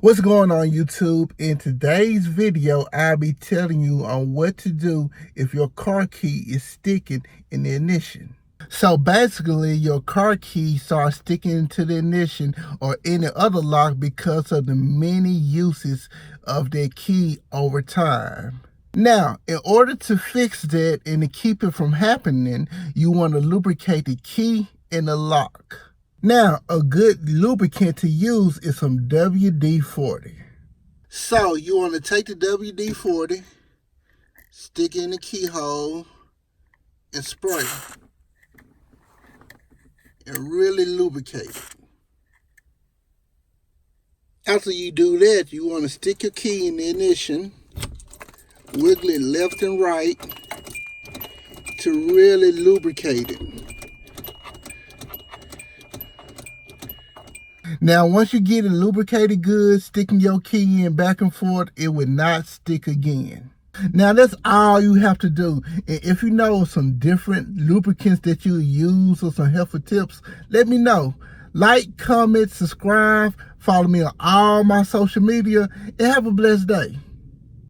What's going on YouTube? In today's video, I'll be telling you on what to do if your car key is sticking in the ignition. So basically, your car key starts sticking to the ignition or any other lock because of the many uses of that key over time. Now, in order to fix that and to keep it from happening, you want to lubricate the key and the lock. Now, a good lubricant to use is some WD-40. So, you want to take the WD-40, stick it in the keyhole, and spray. And really lubricate it. After you do that, you want to stick your key in the ignition, wiggle it left and right to really lubricate it. Now, once you get it lubricated good, sticking your key in back and forth, it would not stick again. Now, that's all you have to do. And if you know some different lubricants that you use or some helpful tips, let me know. Like, comment, subscribe, follow me on all my social media, and have a blessed day.